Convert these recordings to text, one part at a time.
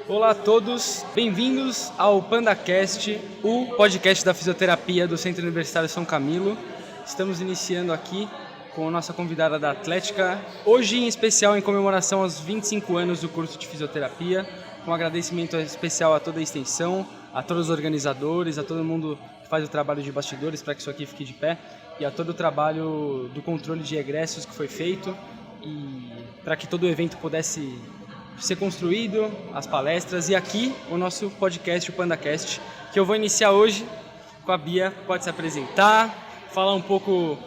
Olá a todos, bem-vindos ao PandaCast, o podcast da fisioterapia do Centro Universitário São Camilo. Estamos iniciando aqui com a nossa convidada da Atlética, hoje em especial em comemoração aos 25 anos do curso de fisioterapia, com um agradecimento especial a toda a extensão, a todos os organizadores, a todo mundo que faz o trabalho de bastidores para que isso aqui fique de pé e a todo o trabalho do controle de egressos que foi feito e para que todo o evento pudesse ser construído, as palestras e aqui o nosso podcast, o PandaCast, que eu vou iniciar hoje com a Bia. Pode se apresentar, falar um pouco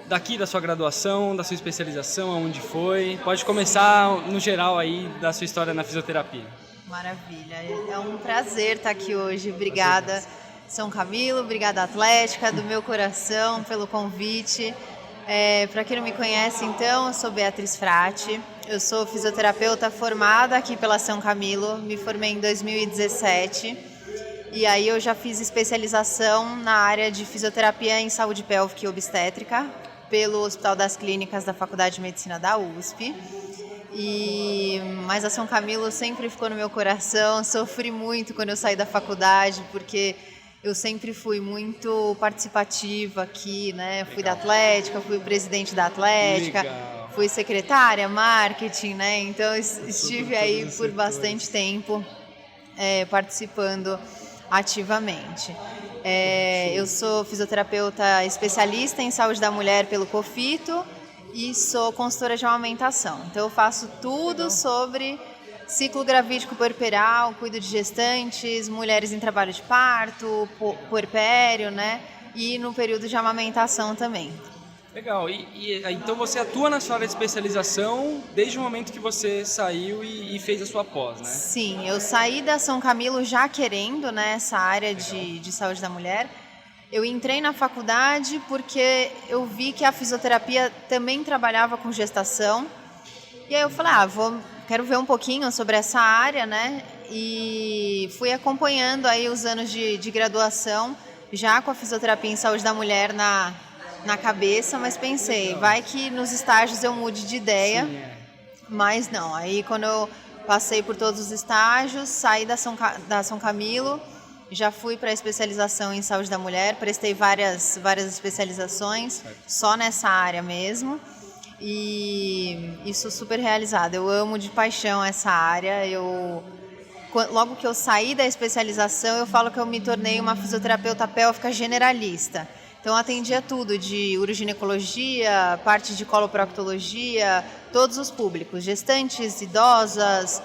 daqui da sua graduação, da sua especialização, aonde foi. Pode começar no geral aí da sua história na fisioterapia. Maravilha, é um prazer estar aqui hoje. Obrigada, São Camilo, obrigada Atlética, do meu coração pelo convite. Para quem não me conhece, então, eu sou Beatriz Frati, eu sou fisioterapeuta formada aqui pela São Camilo, me formei em 2017 e aí eu já fiz especialização na área de fisioterapia em saúde pélvica e obstétrica pelo Hospital das Clínicas da Faculdade de Medicina da USP. Mas a São Camilo sempre ficou no meu coração, sofri muito quando eu saí da faculdade, porque eu sempre fui muito participativa aqui, né? Fui da Atlética, fui o presidente da Atlética, fui secretária, marketing, né? Então estive aí por bastante tempo participando ativamente. Eu sou fisioterapeuta especialista em saúde da mulher pelo COFITO e sou consultora de amamentação. Então eu faço tudo sobre ciclo gravídico puerperal, cuido de gestantes, mulheres em trabalho de parto, puerpério, né? E no período de amamentação também. Legal, então você atua na sua área de especialização desde o momento que você saiu e fez a sua pós, né? Sim, eu saí da São Camilo já querendo, né, essa área de saúde da mulher. Eu entrei na faculdade porque eu vi que a fisioterapia também trabalhava com gestação. E aí eu falei, quero ver um pouquinho sobre essa área, né? E fui acompanhando aí os anos de graduação, já com a fisioterapia em saúde da mulher na cabeça, mas pensei, vai que nos estágios eu mude de ideia. Sim, Mas não, aí quando eu passei por todos os estágios, saí da São Camilo, já fui para a especialização em saúde da mulher, prestei várias especializações, só nessa área mesmo. E isso super realizada. Eu amo de paixão essa área. Logo que eu saí da especialização, eu falo que eu me tornei uma fisioterapeuta pélvica generalista. Então, eu atendia tudo de uroginecologia, parte de coloproctologia, todos os públicos, gestantes, idosas,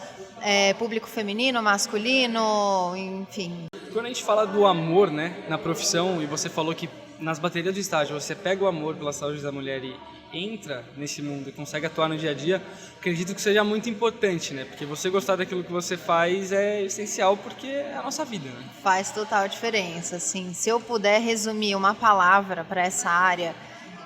público feminino, masculino, enfim. Quando a gente fala do amor, né, na profissão, e você falou que nas baterias do estágio você pega o amor pela saúde da mulher e entra nesse mundo e consegue atuar no dia a dia, acredito que seja muito importante, né? Porque você gostar daquilo que você faz é essencial, porque é a nossa vida, né? Faz total diferença, assim. Se eu puder resumir uma palavra para essa área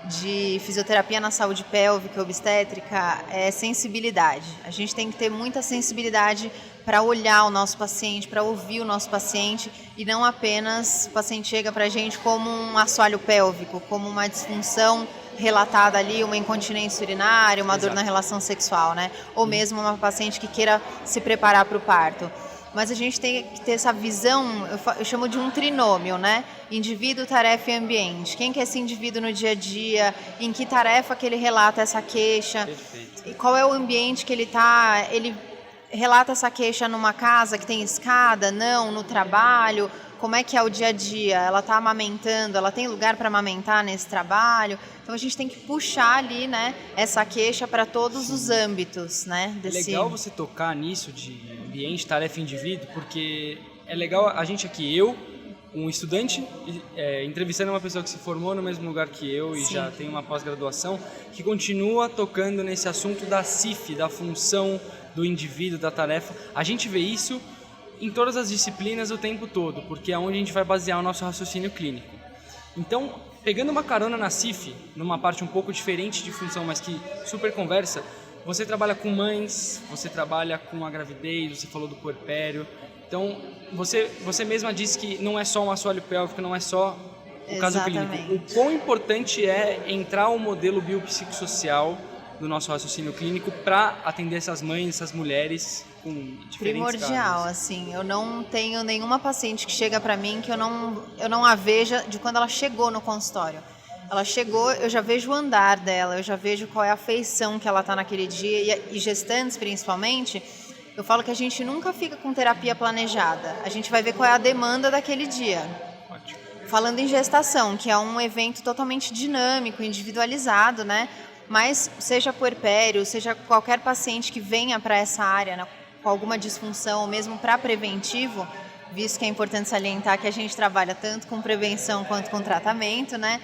de fisioterapia na saúde pélvica e obstétrica, é sensibilidade. A gente tem que ter muita sensibilidade para olhar o nosso paciente, para ouvir o nosso paciente e não apenas o paciente chega para a gente como um assoalho pélvico, como uma disfunção relatada ali, uma incontinência urinária, uma dor na relação sexual, né? Ou mesmo uma paciente que queira se preparar para o parto. Mas a gente tem que ter essa visão, eu chamo de um trinômio, né? Indivíduo, tarefa e ambiente. Quem que é esse indivíduo no dia a dia? Em que tarefa que ele relata essa queixa? Perfeito. E qual é o ambiente que ele está? Ele relata essa queixa numa casa que tem escada? Não, no trabalho? Como é que é o dia a dia? Ela está amamentando? Ela tem lugar para amamentar nesse trabalho? Então a gente tem que puxar ali, né, essa queixa para todos os âmbitos, né? É legal você tocar nisso de ambiente, tarefa e indivíduo, porque é legal a gente aqui, um estudante, entrevistando uma pessoa que se formou no mesmo lugar que eu e já tem uma pós-graduação, que continua tocando nesse assunto da CIF, da função do indivíduo, da tarefa. A gente vê isso em todas as disciplinas o tempo todo, porque é onde a gente vai basear o nosso raciocínio clínico. Então, pegando uma carona na CIF, numa parte um pouco diferente de função, mas que super conversa, você trabalha com mães, você trabalha com a gravidez, você falou do puerpério. Então, você mesma disse que não é só um assoalho pélvico, não é só o caso clínico. O quão importante é entrar o modelo biopsicossocial do nosso raciocínio clínico para atender essas mães, essas mulheres com diferentes primordial, casos. assim, eu não tenho nenhuma paciente que chega para mim que eu não a veja de quando ela chegou no consultório. Ela chegou, eu já vejo o andar dela, eu já vejo qual é a afeição que ela está naquele dia, e gestantes principalmente, eu falo que a gente nunca fica com terapia planejada, a gente vai ver qual é a demanda daquele dia. Ótimo. Falando em gestação, que é um evento totalmente dinâmico, individualizado, né? Mas seja puerpério, seja qualquer paciente que venha para essa área, né, com alguma disfunção, ou mesmo para preventivo, visto que é importante salientar que a gente trabalha tanto com prevenção quanto com tratamento, né?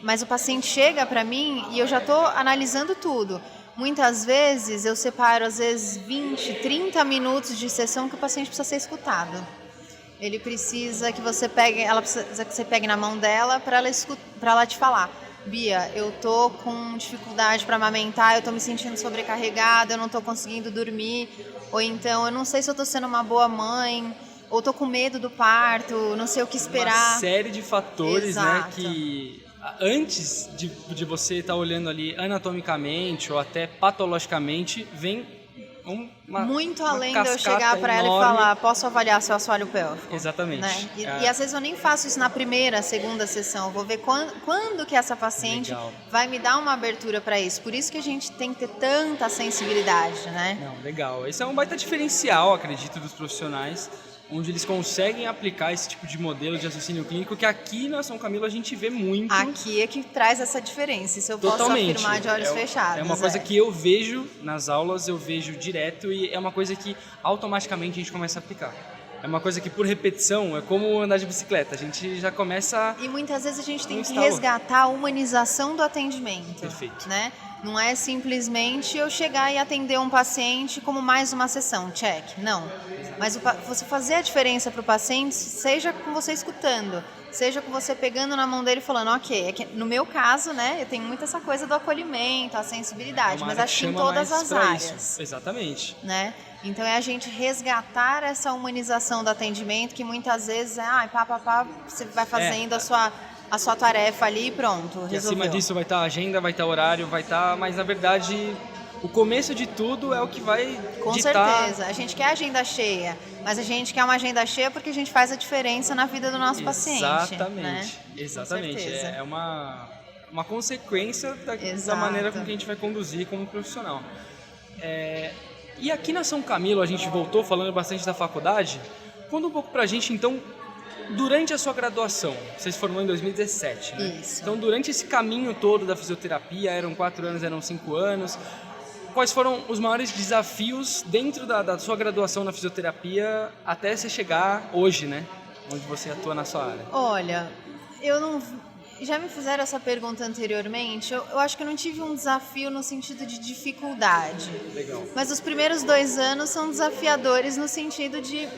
Mas o paciente chega para mim e eu já estou analisando tudo. Muitas vezes eu separo, às vezes, 20, 30 minutos de sessão que o paciente precisa ser escutado. Ele precisa que você pegue, ela precisa que você pegue na mão dela para ela te falar: Bia, eu tô com dificuldade para amamentar, eu tô me sentindo sobrecarregada, eu não tô conseguindo dormir, ou então eu não sei se eu tô sendo uma boa mãe, ou tô com medo do parto, não sei o que esperar. Uma série de fatores, né, Exato. que antes de você estar olhando ali anatomicamente ou até patologicamente, vem muito uma além de eu cascata chegar para ela e enorme. falar: posso avaliar seu assoalho pélvico? Exatamente. Né? E às vezes eu nem faço isso na primeira, segunda sessão. Eu vou ver quando que essa paciente Legal. vai me dar uma abertura para isso. Por isso que a gente tem que ter tanta sensibilidade, né? Não, legal. Esse é um baita diferencial, acredito, dos profissionais, onde eles conseguem aplicar esse tipo de modelo de raciocínio clínico que aqui na São Camilo a gente vê muito. Aqui é que traz essa diferença. Isso eu Totalmente. posso afirmar de olhos fechados. É uma coisa que eu vejo nas aulas, eu vejo direto, e é uma coisa que automaticamente a gente começa a aplicar. É uma coisa que, por repetição, é como andar de bicicleta. A gente já começa... E muitas vezes a gente tem que instalo. resgatar a humanização do atendimento. Perfeito. Né? Não é simplesmente eu chegar e atender um paciente como mais uma sessão, check. Não. Mas você fazer a diferença para o paciente, seja com você escutando, seja com você pegando na mão dele e falando: ok, é que no meu caso, né, eu tenho muito essa coisa do acolhimento, a sensibilidade, mas acho que em todas as áreas. Isso. Exatamente. Né? Então é a gente resgatar essa humanização do atendimento, que muitas vezes você vai fazendo a sua tarefa ali e pronto, resolveu. E acima disso vai estar a agenda, vai estar horário, vai estar... Mas na verdade, o começo de tudo é o que vai Com ditar... certeza. A gente quer agenda cheia, mas a gente quer uma agenda cheia porque a gente faz a diferença na vida do nosso paciente. Exatamente. Né? Exatamente. Com certeza. É uma consequência da maneira com que a gente vai conduzir como profissional. E aqui na São Camilo, a gente voltou falando bastante da faculdade. Conta um pouco pra gente, então, durante a sua graduação. Você se formou em 2017, né? Isso. Então, durante esse caminho todo da fisioterapia, eram 4 anos, eram 5 anos, quais foram os maiores desafios dentro da sua graduação na fisioterapia até você chegar hoje, né? Onde você atua na sua área? Olha, eu não... Já me fizeram essa pergunta anteriormente. Eu acho que eu não tive um desafio no sentido de dificuldade. Legal. Mas os primeiros 2 anos são desafiadores no sentido de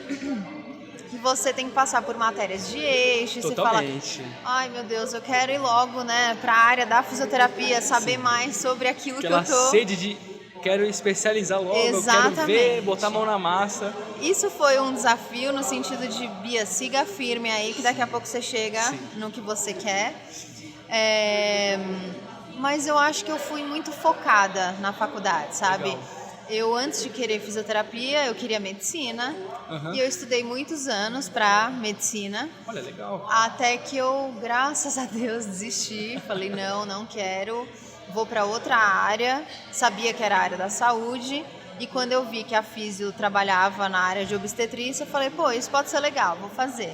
que você tem que passar por matérias de eixo. Totalmente. Você fala: ai meu Deus, eu quero ir logo, né, para a área da fisioterapia, saber mais sobre aquilo Aquela que eu tô... sede de quero especializar logo, Exatamente. eu quero ver, botar a mão na massa. Isso foi um desafio no sentido de: Bia, siga firme aí, que daqui a pouco você chega Sim. no que você quer. Mas eu acho que eu fui muito focada na faculdade, sabe? Legal. Eu, antes de querer fisioterapia, eu queria medicina. Uhum. E eu estudei muitos anos para medicina. Olha, legal. Até que eu, graças a Deus, desisti. Falei: não quero, vou para outra área. Sabia que era a área da saúde. E quando eu vi que a fisio trabalhava na área de obstetrícia, eu falei: pô, isso pode ser legal, vou fazer.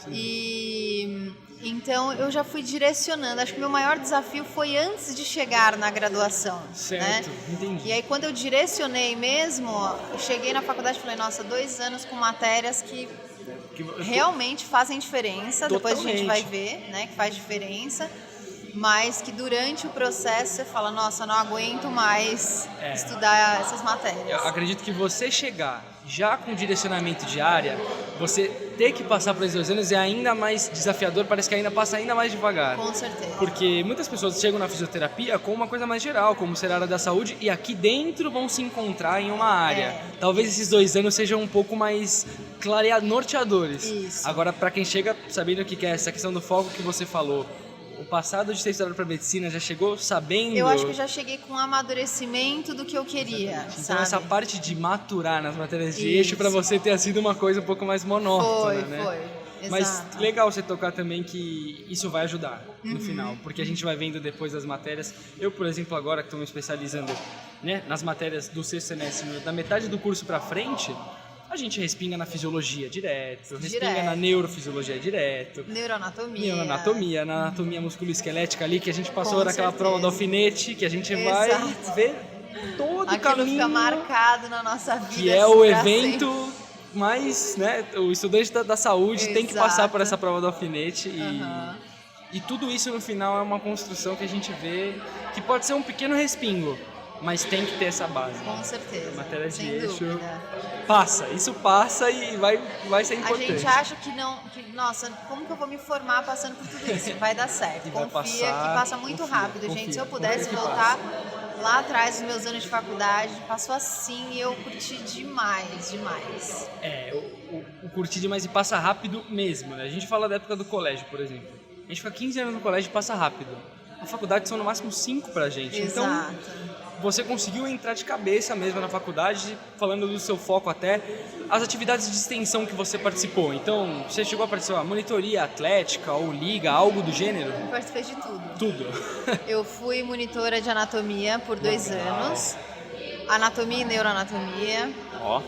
Sim. E então eu já fui direcionando. Acho que meu maior desafio foi antes de chegar na graduação. Certo, né? entendi. E aí quando eu direcionei mesmo, eu cheguei na faculdade e falei: nossa, 2 anos com matérias que realmente fazem diferença. Totalmente. Depois a gente vai ver, né, que faz diferença. Mas que durante o processo você fala: nossa, não aguento mais estudar essas matérias. Eu acredito que você chegar já com direcionamento de área, você ter que passar por esses 2 anos é ainda mais desafiador, parece que ainda passa ainda mais devagar. Com certeza. Porque muitas pessoas chegam na fisioterapia com uma coisa mais geral, como ser a área da saúde, e aqui dentro vão se encontrar em uma área. Talvez esses 2 anos sejam um pouco mais norteadores. Isso. Agora, para quem chega sabendo o que é essa questão do foco que você falou, o passado de ter estudado para medicina já chegou sabendo? Eu acho que já cheguei com um amadurecimento do que eu queria, então sabe? essa parte de maturar nas matérias de eixo para você ter sido uma coisa um pouco mais monótona, né? Foi. Mas Exato. legal você tocar também que isso vai ajudar no final, porque a gente vai vendo depois das matérias. Eu, por exemplo, agora que estou me especializando, né, nas matérias do sexto semestre, da metade do curso para frente, a gente respinga na fisiologia direto, respinga na neurofisiologia direto, Neuroanatomia, na anatomia musculoesquelética ali, que a gente passou Com naquela certeza. prova do alfinete, que a gente vai Exato. ver todo o Aquilo caminho, fica marcado na nossa vida. que é o pra evento sempre. mais, né, o estudante da saúde tem que passar por essa prova do alfinete e tudo isso no final é uma construção que a gente vê que pode ser um pequeno respingo, mas tem que ter essa base. Com certeza. Matéria de sem eixo dúvida. isso passa e vai ser importante. A gente acha nossa, como que eu vou me formar passando por tudo isso? Vai dar certo. E vai Confia passar, que passa muito rápido, confia, gente. Se eu confia pudesse que voltar lá atrás dos meus anos de faculdade, passou assim e eu curti demais. O curtir demais e passa rápido mesmo, né? A gente fala da época do colégio, por exemplo. A gente fica 15 anos no colégio e passa rápido. A faculdade são no máximo 5 pra gente. Exato. Então, você conseguiu entrar de cabeça mesmo na faculdade, falando do seu foco até, as atividades de extensão que você participou. Então, você chegou a participar de monitoria atlética ou liga, algo do gênero? Eu participei de tudo. Tudo. Eu fui monitora de anatomia por 2 anos. Anatomia e neuroanatomia. Ó.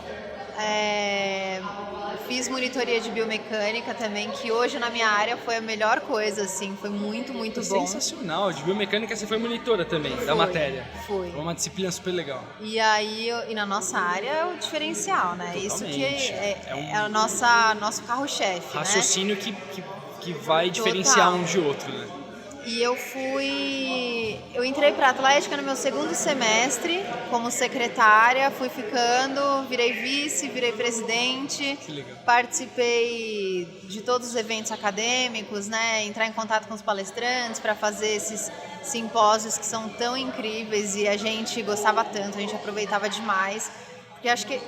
Fiz monitoria de biomecânica também, que hoje na minha área foi a melhor coisa, assim, foi muito bom. Sensacional, de biomecânica você foi monitora também, da matéria. Foi. Uma disciplina super legal. E aí, e na nossa área é o diferencial, né? Totalmente. Isso que é o nosso carro-chefe, né? Raciocínio que vai diferenciar um de outro, né? E eu entrei para a Atlética no meu 2º semestre como secretária, fui ficando, virei vice, virei presidente, participei de todos os eventos acadêmicos, né? Entrar em contato com os palestrantes para fazer esses simpósios que são tão incríveis e a gente gostava tanto, a gente aproveitava demais, porque acho que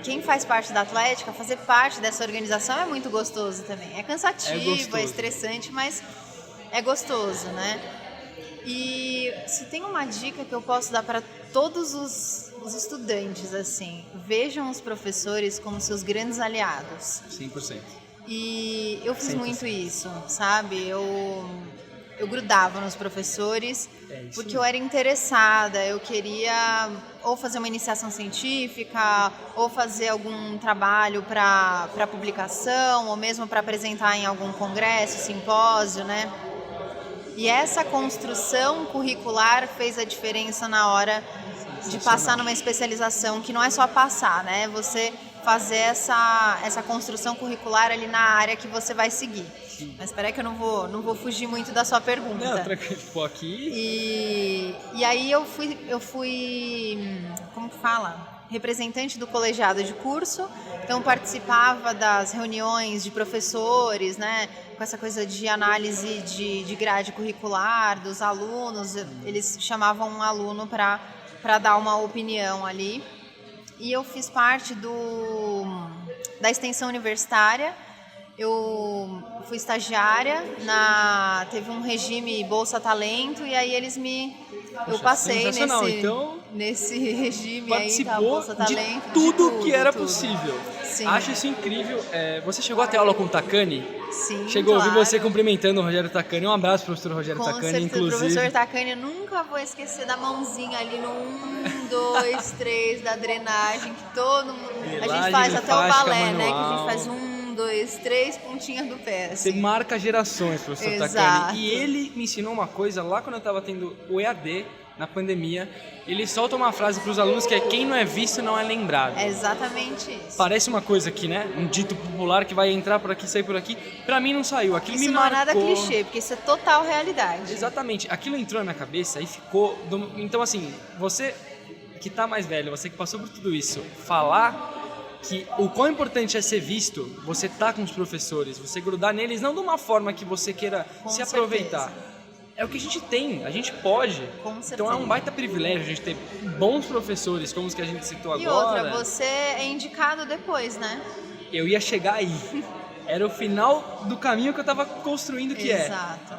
quem faz parte da Atlética, fazer parte dessa organização é muito gostoso também. É cansativo, é estressante, mas é gostoso, né? E se tem uma dica que eu posso dar para todos os estudantes, assim, vejam os professores como seus grandes aliados. 100%. E eu fiz muito isso, sabe? Eu grudava nos professores porque eu era interessada, eu queria ou fazer uma iniciação científica, ou fazer algum trabalho para publicação, ou mesmo para apresentar em algum congresso, simpósio, né? E essa construção curricular fez a diferença na hora de passar numa especialização, que não é só passar, né? Você fazer essa construção curricular ali na área que você vai seguir. Sim. Mas espera aí que eu não vou fugir muito da sua pergunta. Não, tranquilo, aqui. E aí eu fui, como que fala? Representante do colegiado de curso, então participava das reuniões de professores, né, com essa coisa de análise de grade curricular dos alunos, eles chamavam um aluno para dar uma opinião ali, e eu fiz parte da extensão universitária. Eu fui estagiária, teve um regime Bolsa Talento, e aí eu passei nesse regime aí da Bolsa Talento. De tudo que era possível. Sim. Acho isso incrível. Você chegou a ter aula com o Tacani? Sim, chegou claro. A ouvir você cumprimentando o Rogério Tacani. Um abraço, professor Rogério Tacani, certeza, inclusive. Professor Tacani, eu nunca vou esquecer da mãozinha ali no 1, 2, 3 da drenagem, que todo mundo... A gente faz até o balé, né? Que a gente faz 1, 2, 3 pontinhas do pé. Assim. Você marca gerações, professor Exato. Tacani. E ele me ensinou uma coisa lá quando eu estava tendo o EAD, na pandemia. Ele solta uma frase para os alunos que é: quem não é visto não é lembrado. É exatamente isso. Parece uma coisa aqui, né? Um dito popular que vai entrar por aqui, sair por aqui. Pra mim não saiu. Aquilo isso me não marcou. É nada clichê, porque isso é total realidade. Exatamente. Aquilo entrou na minha cabeça e ficou... Então, assim, você que tá mais velho, você que passou por tudo isso, falar que o quão importante é ser visto, você tá com os professores, você grudar neles, não de uma forma que você queira se aproveitar. É o que a gente tem, a gente pode. Com certeza. Então é um baita privilégio a gente ter bons professores, como os que a gente citou e agora. E outra, você é indicado depois, né? Eu ia chegar aí. Era o final do caminho que eu tava construindo, que Exato.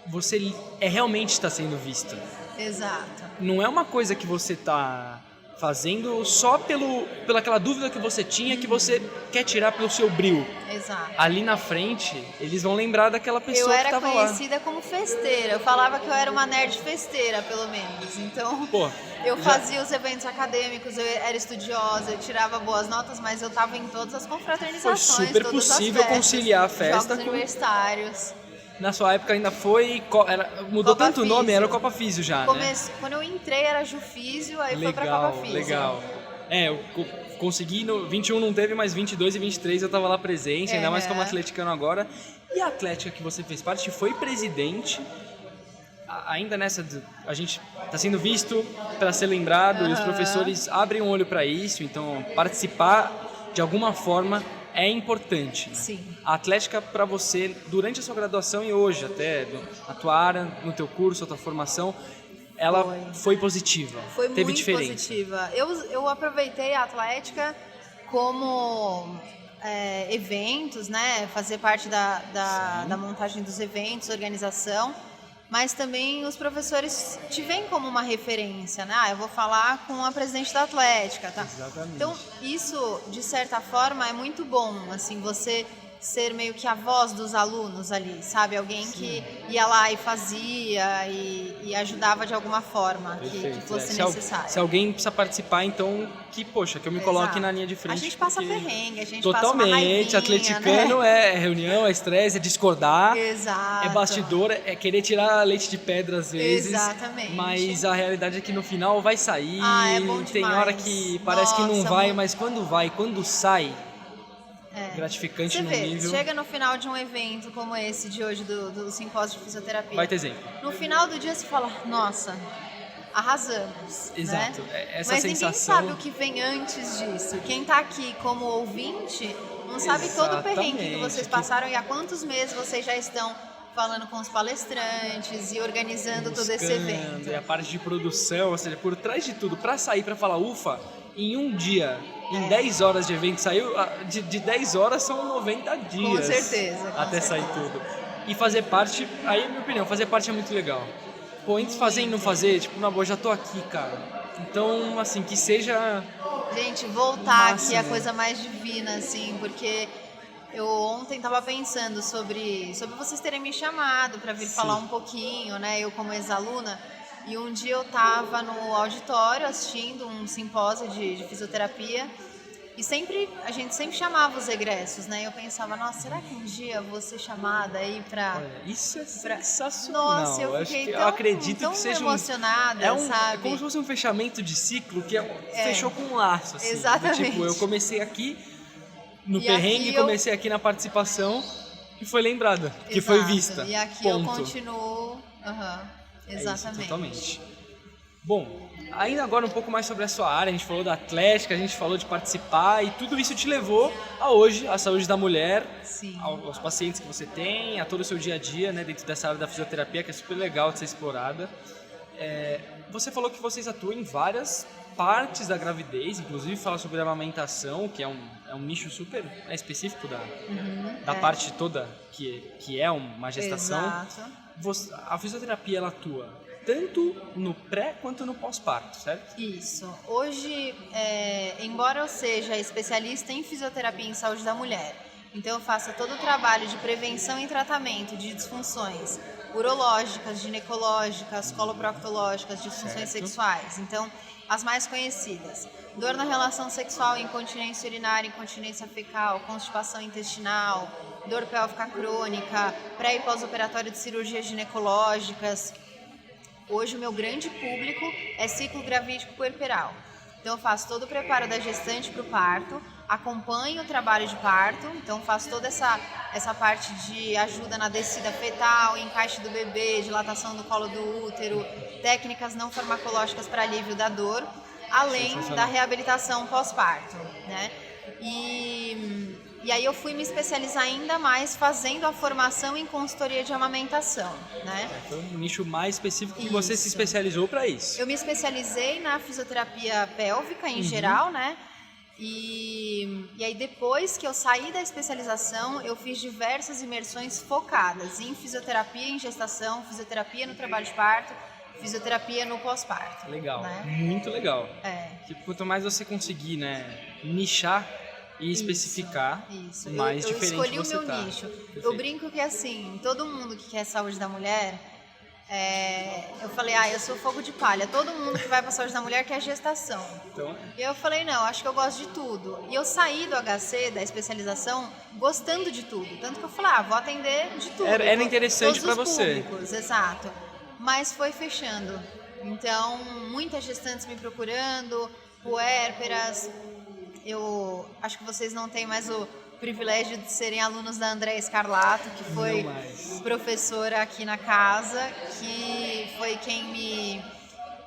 você realmente está sendo visto. Exato. Não é uma coisa que você está fazendo só pela aquela dúvida que você tinha, que você quer tirar pelo seu brilho. Exato. Ali na frente, eles vão lembrar daquela pessoa que estava lá. Eu era conhecida como festeira. Eu falava que eu era uma nerd festeira, pelo menos. Então, eu fazia os eventos acadêmicos, eu era estudiosa, eu tirava boas notas, mas eu estava em todas as confraternizações, foi super todas possível as festas, conciliar a festa jogos com... universitários. Na sua época ainda foi... mudou Copa tanto o nome, Físio. era Copa Físio já, né? Quando eu entrei era Jufísio, aí foi pra Copa Físio. Legal. Eu consegui, no 21 não teve, mas 22 e 23 eu tava lá presente, ainda mais como atleticano agora. E a Atlética que você fez parte foi presidente, ainda nessa... A gente tá sendo visto para ser lembrado, e os professores abrem um olho para isso, então participar de alguma forma é importante. Né? Sim. A Atlética para você, durante a sua graduação e hoje, até na tua área, no teu curso, a tua formação, ela foi positiva. Foi teve muito diferença. positiva. Eu aproveitei a Atlética como eventos, né? Fazer parte da montagem dos eventos, organização. Mas também os professores te veem como uma referência, né? Eu vou falar com a presidente da Atlética, tá? Exatamente. Então, isso, de certa forma, é muito bom, assim, você ser meio que a voz dos alunos ali, sabe? Alguém que ia lá e fazia e ajudava de alguma forma que fosse necessário. Se alguém precisa participar, então, que eu me coloque na linha de frente. A gente passa perrengue, a gente totalmente, passa uma raivinha, atleticano, né? É reunião, é estresse, é discordar. Exato. É bastidor, é querer tirar leite de pedra às vezes. Exatamente. Mas a realidade é que no final vai sair. É bom tem demais. hora que parece que não vai, mas quando sai, gratificante no nível. Chega no final de um evento como esse de hoje, do simpósio de fisioterapia. Vai ter exemplo. No final do dia você fala, nossa, arrasamos. Exato, né? Essa Mas sensação... ninguém sabe o que vem antes disso. Quem está aqui como ouvinte não sabe todo o perrengue que vocês passaram e há quantos meses vocês já estão falando com os palestrantes e organizando todo esse evento. E a parte de produção, ou seja, por trás de tudo, para sair, para falar, ufa, em um dia, em 10 horas de evento, saiu, de 10 horas são 90 dias. Com certeza. Até sair tudo. E fazer parte, aí é minha opinião, fazer parte é muito legal. Entre fazer e não fazer, na boa, já tô aqui, cara. Então, assim, que seja... Gente, voltar máximo. Aqui é a coisa mais divina, assim, porque... Eu ontem estava pensando sobre vocês terem me chamado para vir falar um pouquinho, né? Eu como ex-aluna. E um dia eu estava no auditório assistindo um simpósio de fisioterapia e a gente sempre chamava os egressos, né? Eu pensava, nossa, será que um dia eu vou ser chamada aí para... Olha, isso é sensacional. Nossa, eu fiquei eu acredito tão que seja emocionada, sabe? É como se fosse um fechamento de ciclo que fechou com um laço, assim. Exatamente. Eu comecei aqui... No perrengue, comecei aqui na participação e foi lembrada, que foi vista. E aqui ponto. eu continuo... Exatamente. Isso, totalmente. Bom, ainda agora um pouco mais sobre a sua área, a gente falou da atlética, a gente falou de participar e tudo isso te levou a hoje, a saúde da mulher, aos pacientes que você tem, a todo o seu dia a dia, né, dentro dessa área da fisioterapia, que é super legal de ser explorada. Você falou que vocês atuam em várias partes da gravidez, inclusive fala sobre a amamentação, que é um nicho super específico da parte toda que é uma gestação. Exato. A fisioterapia ela atua tanto no pré quanto no pós-parto, certo? Isso. Hoje, embora eu seja especialista em fisioterapia em saúde da mulher, então eu faço todo o trabalho de prevenção e tratamento de disfunções urológicas, ginecológicas, coloproctológicas, disfunções sexuais. Então, as mais conhecidas: dor na relação sexual, incontinência urinária, incontinência fecal, constipação intestinal, dor pélvica crônica, pré- e pós-operatório de cirurgias ginecológicas. Hoje o meu grande público é ciclo gravídico puerperal. Então eu faço todo o preparo da gestante para o parto, acompanho o trabalho de parto, então faço toda essa parte de ajuda na descida fetal, encaixe do bebê, dilatação do colo do útero, técnicas não farmacológicas para alívio da dor, além da reabilitação pós-parto, né? E aí eu fui me especializar ainda mais fazendo a formação em consultoria de amamentação, né? Foi um nicho mais específico que você se especializou para isso. Eu me especializei na fisioterapia pélvica em geral, né? E E aí depois que eu saí da especialização, eu fiz diversas imersões focadas em fisioterapia em gestação, fisioterapia no trabalho de parto, fisioterapia no pós-parto. Legal, né? muito legal. É. Que quanto mais você conseguir, né, nichar e especificar, Isso. mais eu diferente escolhi você o meu tá. nicho. Perfeito. Eu brinco que assim, todo mundo que quer saúde da mulher, eu falei, eu sou fogo de palha. Todo mundo que vai para a saúde da mulher quer gestação. Então, E eu falei, não, acho que eu gosto de tudo. E eu saí do HC, da especialização, gostando de tudo. Tanto que eu falei, vou atender de tudo. Era interessante para todos os você. públicos, exato. Mas foi fechando. Então, muitas gestantes me procurando, puérperas. Eu acho que vocês não têm mais o privilégio de serem alunos da Andréa Scarlato, que foi professora aqui na casa, que foi quem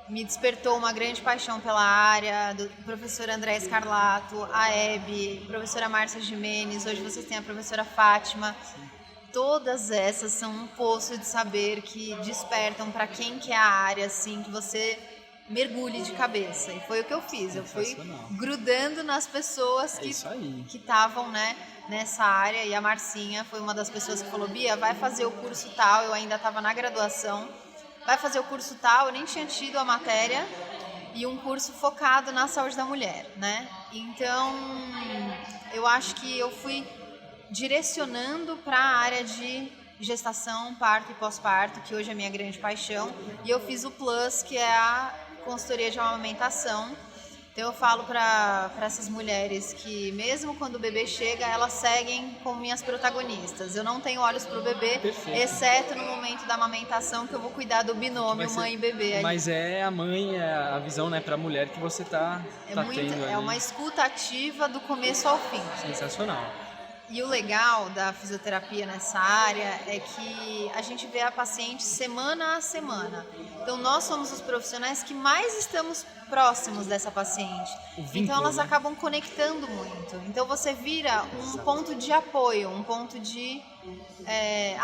me despertou uma grande paixão pela área, do professor André Scarlato, a Hebe, professora Márcia Gimenez, hoje vocês têm a professora Fátima. Sim. Todas essas são um poço de saber que despertam para quem quer a área, assim, que você mergulhe de cabeça. E foi o que eu fiz. Eu fui grudando nas pessoas que estavam, né, nessa área. E a Marcinha foi uma das pessoas que falou, Bia, vai fazer o curso tal. Eu ainda estava na graduação. Vai fazer o curso tal, eu nem tinha tido a matéria, e um curso focado na saúde da mulher, né? Então, eu acho que eu fui direcionando para a área de gestação, parto e pós-parto, que hoje é a minha grande paixão, e eu fiz o Plus, que é a consultoria de amamentação. Então eu falo para essas mulheres que mesmo quando o bebê chega, elas seguem como minhas protagonistas. Eu não tenho olhos para o bebê, exceto no momento da amamentação, que eu vou cuidar do binômio mãe e bebê. Mas é a mãe, é a visão, né, para a mulher que você tá tendo. É uma escuta ativa do começo ao fim. Sensacional. E o legal da fisioterapia nessa área é que a gente vê a paciente semana a semana. Então, nós somos os profissionais que mais estamos próximos dessa paciente. Então, elas acabam conectando muito. Então, você vira um ponto de apoio, um ponto de... é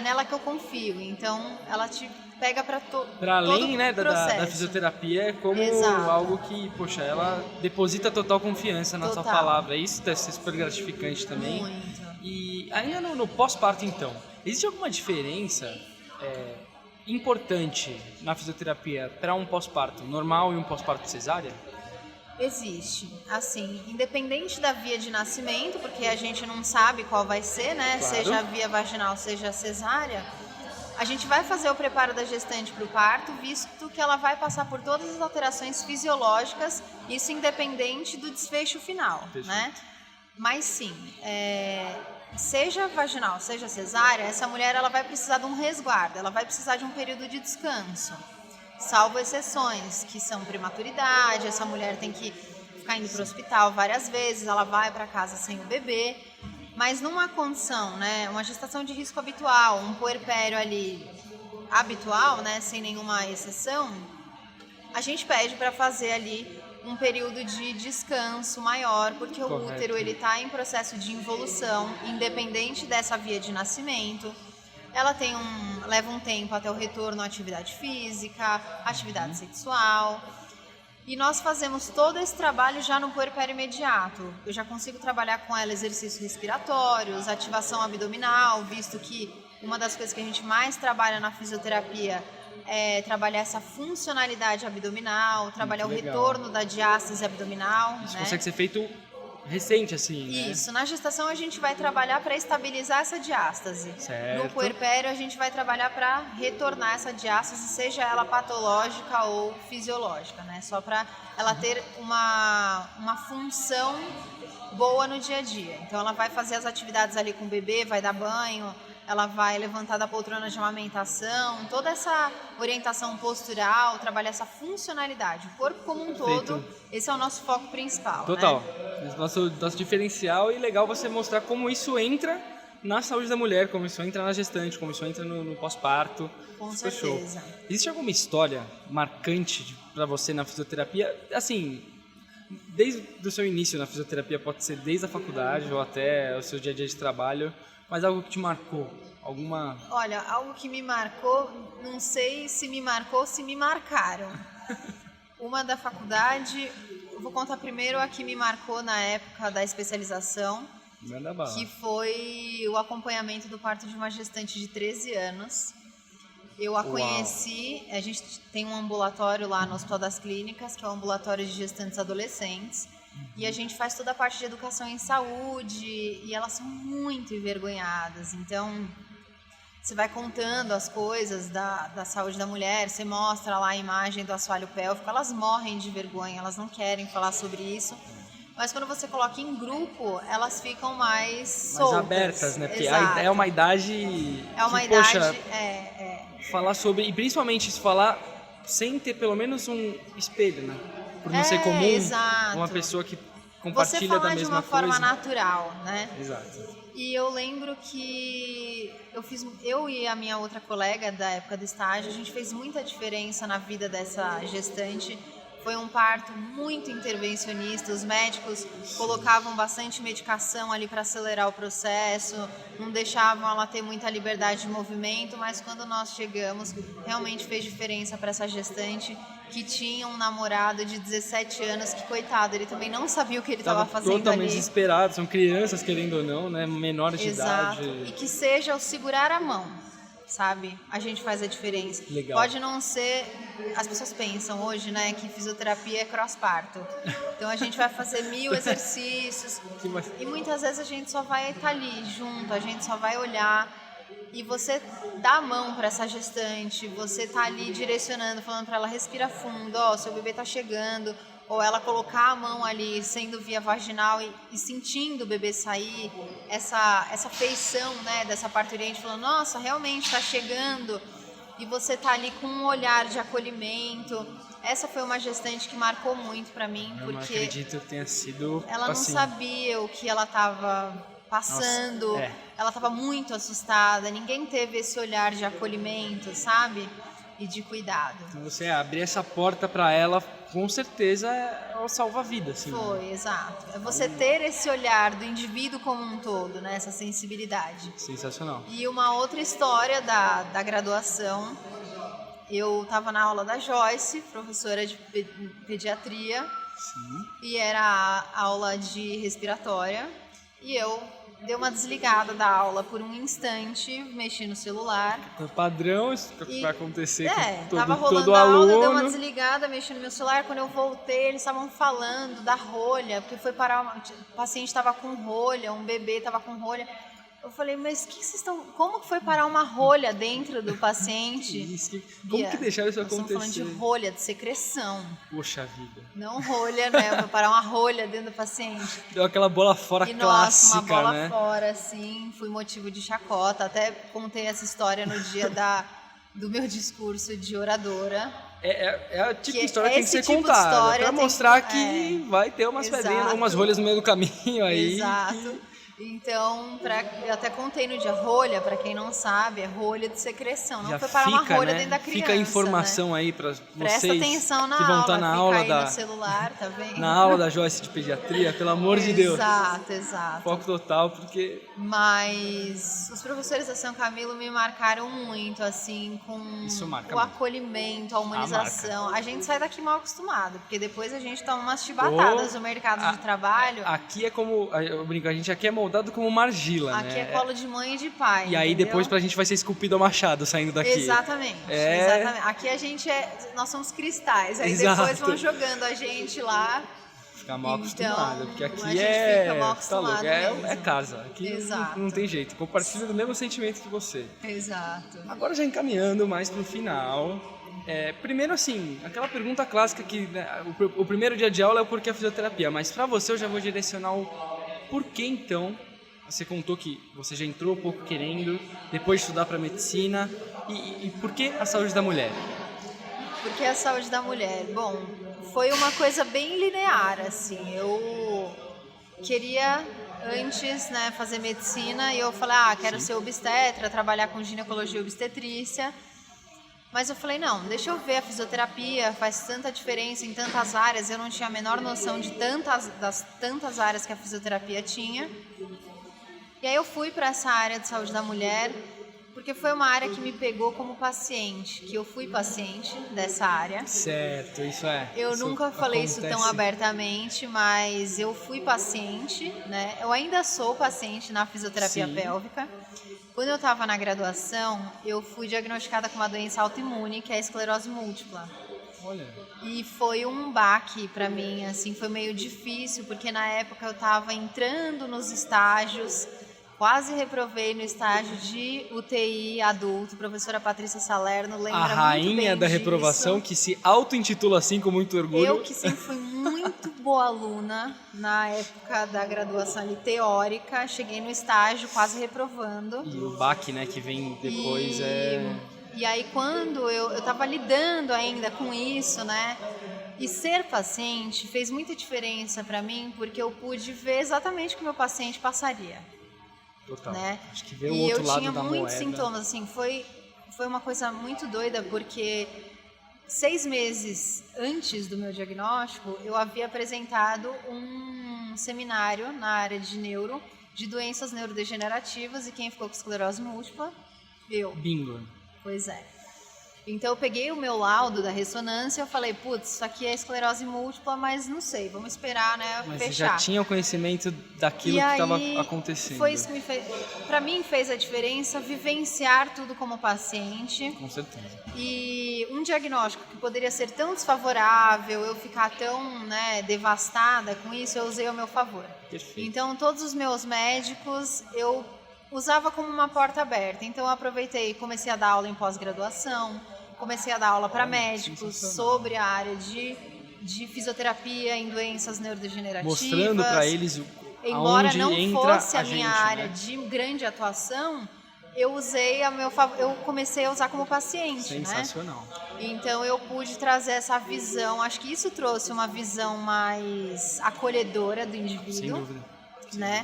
nela que eu confio. Então, ela te pega para além, né, da fisioterapia, é como algo que, poxa, ela deposita total confiança na sua palavra. Isso deve ser super gratificante também. Muito. E ainda no pós-parto, então, existe alguma diferença importante na fisioterapia para um pós-parto normal e um pós-parto cesárea? Existe. Assim, independente da via de nascimento, porque a gente não sabe qual vai ser, né? Claro. Seja a via vaginal, seja a cesárea, a gente vai fazer o preparo da gestante para o parto, visto que ela vai passar por todas as alterações fisiológicas, isso independente do desfecho final, né? Mas sim, seja vaginal, seja cesárea, essa mulher ela vai precisar de um resguardo, ela vai precisar de um período de descanso, salvo exceções, que são prematuridade, essa mulher tem que ficar indo para o hospital várias vezes, ela vai para casa sem o bebê. Mas numa condição, né, uma gestação de risco habitual, um puerpério ali habitual, né, sem nenhuma exceção, a gente pede para fazer ali um período de descanso maior, porque o útero ele está em processo de involução, independente dessa via de nascimento. Ela leva um tempo até o retorno à atividade física, atividade sexual. E nós fazemos todo esse trabalho já no puerpério imediato. Eu já consigo trabalhar com ela exercícios respiratórios, ativação abdominal, visto que uma das coisas que a gente mais trabalha na fisioterapia é trabalhar essa funcionalidade abdominal, trabalhar o retorno da diástase abdominal. Isso consegue ser feito recente, assim, né? Isso. Na gestação a gente vai trabalhar para estabilizar essa diástase. Certo. No puerpério a gente vai trabalhar para retornar essa diástase, seja ela patológica ou fisiológica, né? Só para ela ter uma função boa no dia a dia. Então ela vai fazer as atividades ali com o bebê, vai dar banho, ela vai levantar da poltrona de amamentação, toda essa orientação postural, trabalhar essa funcionalidade. O corpo como um todo, esse é o nosso foco principal. Total. Né? Nosso diferencial, e legal você mostrar como isso entra na saúde da mulher, como isso entra na gestante, como isso entra no pós-parto. Com certeza. Show. Existe alguma história marcante para você na fisioterapia? Assim, desde o seu início na fisioterapia, pode ser desde a faculdade ou até o seu dia a dia de trabalho, mas algo que te marcou? Olha, algo que me marcou, não sei se me marcou, se me marcaram. Uma da faculdade, vou contar primeiro a que me marcou na época da especialização, Manda bala. que foi o acompanhamento do parto de uma gestante de 13 anos. Eu a conheci, a gente tem um ambulatório lá no Hospital das Clínicas, que é o ambulatório de gestantes adolescentes, e a gente faz toda a parte de educação em saúde, e elas são muito envergonhadas, então você vai contando as coisas da saúde da mulher, você mostra lá a imagem do assoalho pélvico, elas morrem de vergonha, elas não querem falar sobre isso. Mas quando você coloca em grupo, elas ficam mais soltas. abertas, né? Porque Exato. é uma idade É uma que, idade... poxa, falar sobre... E principalmente isso, falar sem ter pelo menos um espelho, né? Por não ser comum exato. uma pessoa que compartilha você da mesma coisa. Você falar de uma forma natural, né? Exato. E eu lembro que eu e a minha outra colega da época do estágio, a gente fez muita diferença na vida dessa gestante. Foi um parto muito intervencionista, os médicos colocavam bastante medicação ali para acelerar o processo, não deixavam ela ter muita liberdade de movimento, mas quando nós chegamos, realmente fez diferença para essa gestante que tinha um namorado de 17 anos, que coitado, ele também não sabia o que ele estava fazendo totalmente ali. desesperado, são crianças querendo ou não, né, menores de Exato. idade. E que seja o segurar a mão, sabe? A gente faz a diferença. Legal. Pode não ser... As pessoas pensam hoje, né, que fisioterapia é cross-parto. Então a gente vai fazer 1000 exercícios e muitas vezes a gente só vai estar ali junto, a gente só vai olhar e você dá a mão para essa gestante, você tá ali direcionando, falando para ela respira fundo, ó, seu bebê tá chegando, ou ela colocar a mão ali, sendo via vaginal e sentindo o bebê sair, essa feição, né, dessa parturiente, falando, nossa, realmente está chegando, e você tá ali com um olhar de acolhimento. Essa foi uma gestante que marcou muito para mim, porque não acredito que tenha sido ela não assim. sabia o que ela estava passando, Nossa, ela estava muito assustada, ninguém teve esse olhar de acolhimento, sabe? E de cuidado. Então você abrir essa porta para ela, com certeza ela salva a vida, assim. Foi, exato. É você ter esse olhar do indivíduo como um todo, né? Essa sensibilidade. Sensacional. E uma outra história da graduação, eu estava na aula da Joyce, professora de pediatria, Sim. e era a aula de respiratória, e eu dei uma desligada da aula por um instante, mexi no celular. Padrão, isso vai acontecer com tava todo rolando a aula, aluno. eu dei uma desligada, mexi no meu celular. Quando eu voltei, eles estavam falando da rolha, porque foi parar, o paciente estava com rolha, um bebê estava com rolha. Eu falei, mas como que foi parar uma rolha dentro do paciente? Como que deixaram isso acontecer? Nós estamos falando de rolha, de secreção. Poxa vida. Não rolha, né? Foi parar uma rolha dentro do paciente. Deu aquela bola fora e, clássica, nossa, uma bola né? fora, assim, fui motivo de chacota. Até contei essa história no dia do meu discurso de oradora. É a tipo de história que tem que ser tipo contada, pra mostrar que vai ter umas Exato. pedrinhas, umas rolhas no meio do caminho aí. Exato. Então, eu até contei no dia, rolha, para quem não sabe, é rolha de secreção. Não já foi parar uma rolha, né, dentro da criança. Fica a informação, né, aí para vocês Presta atenção na que vão aula, estar na fica aula aí no celular, tá vendo? na aula da Joyce de pediatria, pelo amor de Deus. Exato. Foco total, porque... Mas os professores da São Camilo me marcaram muito, assim, com o acolhimento, a humanização. A gente sai daqui mal acostumado, porque depois a gente toma umas chibatadas no mercado de trabalho. Aqui é como, eu brinco, a gente aqui é moldado como uma argila, aqui né? é colo de mãe e de pai. E aí entendeu? depois pra gente vai ser esculpido a machado saindo daqui. Exatamente. Aqui nós somos cristais, aí depois vão jogando a gente lá. Ficar mal acostumado, porque aqui fica mal acostumado é casa. Aqui não tem jeito. Compartilha do mesmo sentimento que você. Exato. Agora já encaminhando mais pro final. Primeiro assim, aquela pergunta clássica que, né, o primeiro dia de aula é o porquê a fisioterapia, mas pra você eu já vou direcionar o porquê então. Você contou que você já entrou um pouco querendo, depois de estudar para medicina. E por que a saúde da mulher? Por que a saúde da mulher? Bom, foi uma coisa bem linear, assim. Eu queria antes, né, fazer medicina e eu falei, quero ser obstetra, trabalhar com ginecologia e obstetrícia. Mas eu falei, não, deixa eu ver a fisioterapia, faz tanta diferença em tantas áreas. Eu não tinha a menor noção de das tantas áreas que a fisioterapia tinha. E aí eu fui para essa área de saúde da mulher Porque foi uma área que me pegou como paciente, que eu fui paciente dessa área. Certo, isso é. Eu isso nunca falei isso acontece. tão abertamente, mas eu fui paciente, né? Eu ainda sou paciente na fisioterapia Sim. pélvica. Quando eu estava na graduação, eu fui diagnosticada com uma doença autoimune, que é a esclerose múltipla. Olha, E foi um baque para mim, assim, foi meio difícil, porque na época eu estava entrando nos estágios, quase reprovei no estágio de UTI adulto, professora Patrícia Salerno lembra a muito rainha bem da disso. reprovação que se auto-intitula assim com muito orgulho. Eu que sempre fui muito boa aluna na época da graduação ali, teórica, cheguei no estágio quase reprovando. E o baque, né, que vem depois E aí quando eu estava lidando ainda com isso, né? E ser paciente fez muita diferença para mim, porque eu pude ver exatamente o que meu paciente passaria. Total. Né? Acho que vê o E outro eu lado tinha da muitos moeda. sintomas, assim, foi uma coisa muito doida, porque 6 meses antes do meu diagnóstico, eu havia apresentado um seminário na área de neuro, de doenças neurodegenerativas, e quem ficou com esclerose múltipla? Eu. Bingo. Pois é. Então eu peguei o meu laudo da ressonância e eu falei, putz, isso aqui é esclerose múltipla, mas não sei, vamos esperar, né, Mas você fechar. já tinha o conhecimento daquilo E que estava aí, acontecendo. foi isso que me fez, para mim fez a diferença vivenciar tudo como paciente. Com certeza. E um diagnóstico que poderia ser tão desfavorável, eu ficar tão, né, devastada com isso, eu usei ao meu favor. Perfeito. Então todos os meus médicos eu usava como uma porta aberta. Então eu aproveitei e comecei a dar aula em pós-graduação, comecei a dar aula para médicos sobre a área de fisioterapia em doenças neurodegenerativas. Mostrando para eles Embora aonde não entra fosse a minha gente, área né? de grande atuação, eu usei a meu favor, eu comecei a usar como paciente, né? Sensacional. Então eu pude trazer essa visão, acho que isso trouxe uma visão mais acolhedora do indivíduo, Sem dúvida. né?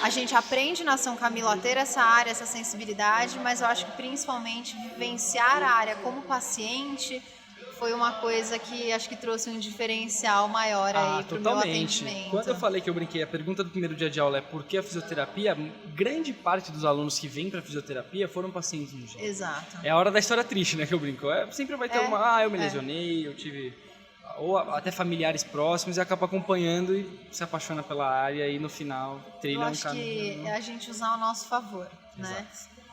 A gente aprende na São Camilo a ter essa área, essa sensibilidade, mas eu acho que principalmente vivenciar a área como paciente foi uma coisa que acho que trouxe um diferencial maior aí pro meu atendimento. Quando eu falei que eu brinquei, a pergunta do primeiro dia de aula é por que a fisioterapia? Grande parte dos alunos que vêm para fisioterapia foram pacientes no geral. Exato. É a hora da história triste, né, que eu brinco. Sempre vai ter eu me É. lesionei, eu tive... Ou até familiares próximos e acaba acompanhando e se apaixona pela área e no final Eu trilha um acho caminho. que é a gente usar ao nosso favor, né?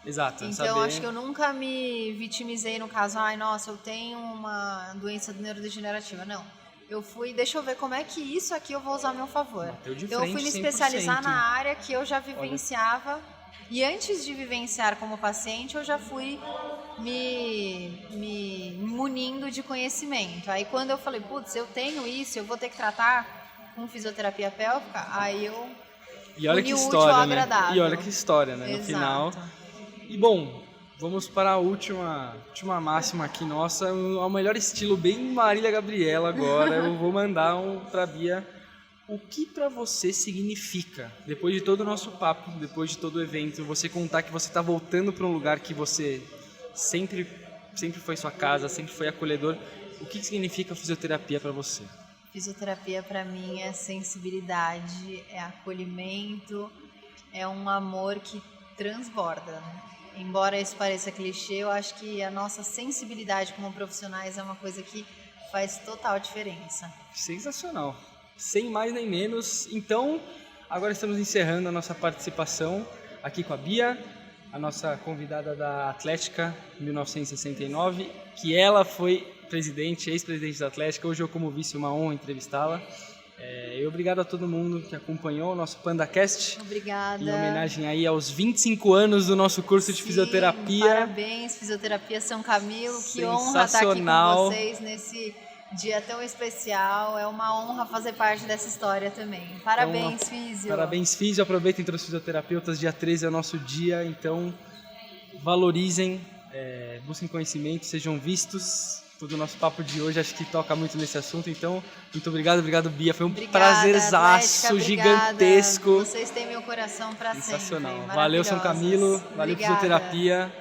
Exato. Então, saber... acho que eu nunca me vitimizei no caso, ai, nossa, eu tenho uma doença neurodegenerativa. Não. Eu fui, deixa eu ver como é que isso aqui eu vou usar a meu favor. Bateu de Então, eu fui me frente, especializar 100%. na área que eu já vivenciava. E antes de vivenciar como paciente, eu já fui me munindo de conhecimento. Aí, quando eu falei, putz, eu tenho isso, eu vou ter que tratar com fisioterapia pélvica, aí eu... E olha que Uni o útil história, ao né? agradável. E olha que história, né? No Exato. final. E bom, vamos para a última máxima aqui nossa, ao melhor estilo, bem Marília Gabriela agora. Eu vou mandar para a Bia. O que para você significa, depois de todo o nosso papo, depois de todo o evento, você contar que você está voltando para um lugar que você sempre foi sua casa, sempre foi acolhedor. O que significa fisioterapia para você? Fisioterapia para mim é sensibilidade, é acolhimento, é um amor que transborda. Embora isso pareça clichê, eu acho que a nossa sensibilidade como profissionais é uma coisa que faz total diferença. Sensacional. Sem mais nem menos. Então, agora estamos encerrando a nossa participação aqui com a Bia, a nossa convidada da Atlética 1969, que ela foi ex-presidente da Atlética. Hoje eu, como vice, uma honra entrevistá-la. E obrigado a todo mundo que acompanhou o nosso PandaCast. Obrigada. Em homenagem aí aos 25 anos do nosso curso de fisioterapia. Parabéns, Fisioterapia São Camilo. Que honra estar aqui com vocês nesse dia tão especial. É uma honra fazer parte dessa história também. Parabéns, Físio. Parabéns, Físio. Aproveitem entre os fisioterapeutas. Dia 13 é o nosso dia, então valorizem, busquem conhecimento, sejam vistos. Todo o nosso papo de hoje acho que toca muito nesse assunto, então muito obrigado, Bia, foi um prazerzaço gigantesco. Vocês têm meu coração para sempre. Sensacional. Valeu, São Camilo, valeu, Obrigada. Fisioterapia.